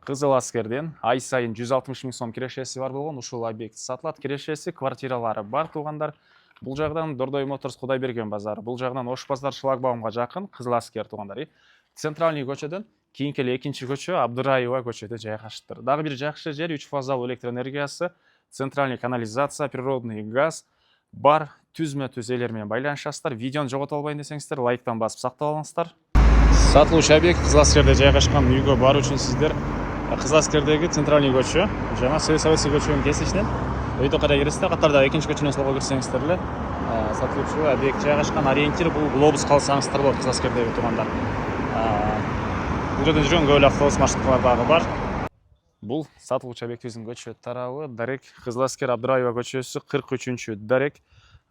Кызыл Аскерден ай сайын 160 000 сом кирешеси бар болгон ушул объект сатылат. Кирешеси квартиралары бар туугандар. Бул жагдан Дордой Моторс Кудайберген базары, бул жагдан Ош базар шлагбаумга жакын Кызыл Аскер туугандар. Центральный көчөдөн кийинки эле экинчи көчө Абдыраева көчөдө жайгашыптыр. Дагы бир жакшы жер 3 фазалуу электр энергиясы, центральный канализация, природный газ бар. Түзмө-түз элер менен байланышасыздар. Видеону жогото албайын десеңиздер, лайктан басып сактап алыңыздар. Сатылуучу объект Кызыл Аскерде жайгашкан үйгө баруу үчүн сиздер Кызыл Аскердеги центральный көчө, жана Советский көчөнүн кесичинен өйдө карай киресиздер. Катарда экинчи көчөнөн солго кирсеңиздер эле сатылуучу объект жайгашкан. Ориентир бул глобус калсаңыздар болот Кызыл Аскердеги туугандар. Бул жерден жүргөн көп эле автобус маршруткалар дагы бар. Бул сатылуучу объектибиздин көчө тарабы дарек Кызыл Аскер Абдыраева көчөсү 43-чү дарек.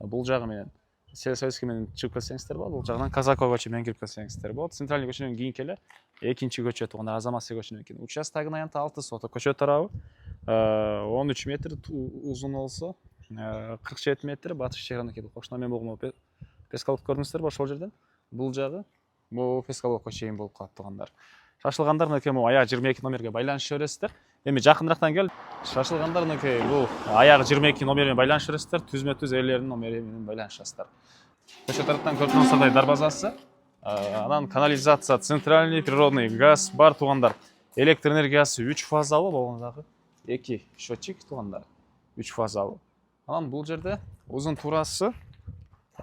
Бул жагы менен Советский менен чыгып келсеңиздер болот. Бул жагынан Казакова көчө менен кирип келсеңиздер болот. Центральный көчөнөн кийинки эле экинчи көчө туугандар Азаматский көчөнөн кийин. Участогунун аянты 6 соток. Көчө тарабы 13 метр узун болсо 47 метр батыш чегинеки кошуна мен болгон Пескалов көрдүңүздөр ошол жерден. Бул жагы бул Пескаловко чейин болуп калат туугандар. Шашылгандар мынакей аяк 22 номерге байланыша бересиздер. Эми жакынырактан кел. Шашылгандар мынакей бул аяк 22 номер менен байланыша бересиздер. Түзмө-түз элердин номери менен байланышасыздар. Көчө тараптан көрүп дарбазасы, анан канализация, центральный природный газ бар туугандар. Электр энергиясы 3 фазалуу болгон дагы 2 счетчик туугандар. 3 фазалуу. Анан бул жерде узун турасы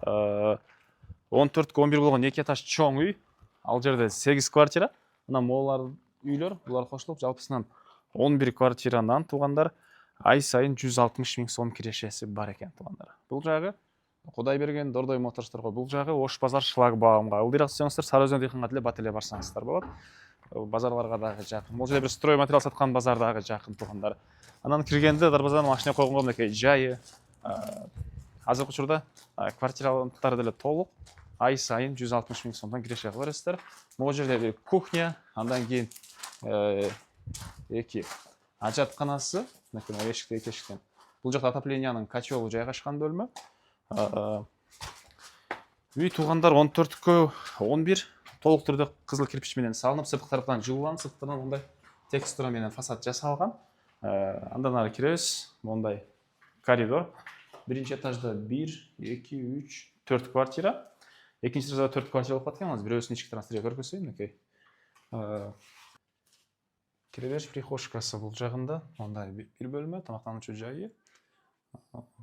14-11 болгон 2 этаж чоң үй. Ал жерде 8 квартира. Анан могулар үйлөр, булар кошулуп жалпысынан 11 квартиранан туугандар ай сайын 160 000 сом кирешеси бар экен туугандар. Бул жагы Кудайберген Дордой Моторсторго, бул жагы Ош базар шлагбаумга. Ылдыйраак түшсөңүздөр Сары Өзөн дыйканга деле бат эле барсаңыздар болот. Базарларга дагы жакын. Бул жерде бир строй материал саткан базар дагы жакын туугандар. Анан киргенде дарбазадан машина койгонго мынакей жайы, азыркы учурда квартиралары деле толук. Ай сайын 160 000 сомдон киреше кыла бересиздер. Могу жерде кухня, андан кийин эки ажатканасы, мынакей эшикте эки эшиктен. Бул жакта отоплениянын котелу жайгашкан бөлмө. Үй туугандар 14кө 11 толук түрдө кызыл кирпич менен салынып, сырткы тараптан жылууланып, сырттан мындай текстура менен фасад жасалган. Андан ары киребиз, мындай коридор. Биринчи этажда 1, 2, 3, 4 квартира. Экинчи этажда 4 квартира болуп аткан. Бирөөсүн ички трансфер көргөзөйүн, мынакей. Киребеш прихожкасы бул жагында, мындай бир бөлмө, тамактануучу жайы.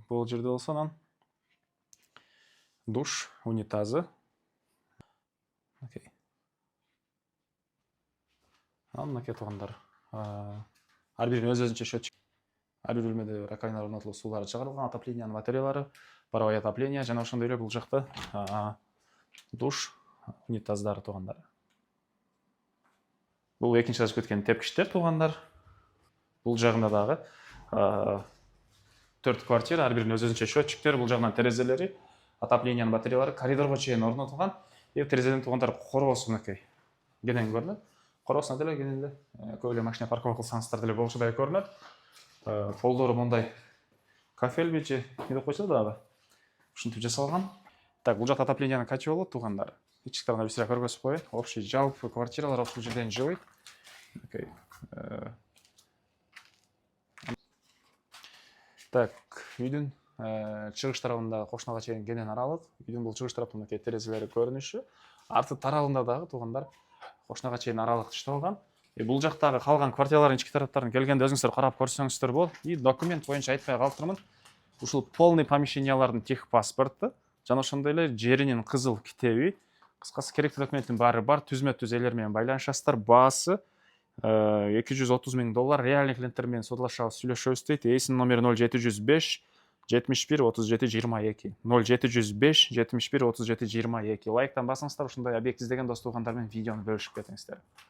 Бул жерде болсо анан душ, унитазы. Окей. Мынакей туугандар. Ар биринин өз-өзүнчө счетчик. Ар бир бөлмөдө раковина орнотулуп, суулары чыгарылган, отоплениянын батареялары, паровой отопление жана ошондой эле бул жакта душ, унитаздары туугандар. Бул экинчи этажга өткөн тепкичтер туугандар. Бул жагында дагы 4 квартира, ар биринин өз-өзүнчө счетчиктер, бул жагынан терезелери, отоплениянын батареялары коридорго чейин орнотулган. Терезеден туугандар корбосу мынакей кенен көрүнөт. Корбосуна деле кенен эле көп эле машина парковка кылсаңыздар деле болушудай көрүнөт. Полдору мындай кафелби же эмне деп койсо дагы ушинтип жасалган. Так, бул жакта отоплениянын котелу туугандар. Ички тарабына бир көргөзүп коеюн. Общий жалпы квартиралар ушул жерден жылыйт. Окей. Так, үйдүн чыгыш тарабында кошунага чейин кенен аралык. Үйдүн бул чыгыш тараптын терезелери көрүнүшү. Арты тарабында дагы туугандар кошунага чейин аралык иштелген. Бул жактагы калган квартиралардын ички тараптарын келгенде өзүңүздөр карап көрсөңүздөр болот. И документ боюнча айтпай калтырмын. Ушул полный помещениялардын техпаспорту жана ошондой эле жеринин кызыл китеби. Кыскасы керектүү документтин баары бар. Түзмө-түз элер менен байланышасыздар. Баасы $230 000. Реальный клиенттер менен содалашабыз, сүйлөшөбүз дейт. Эсинин номери 0705 71 37 22. 0705 71 37 22. Лайктан басыңыздар, ушундай объект издеген дос туугандар менен видеону бөлүшүп кетиңиздер.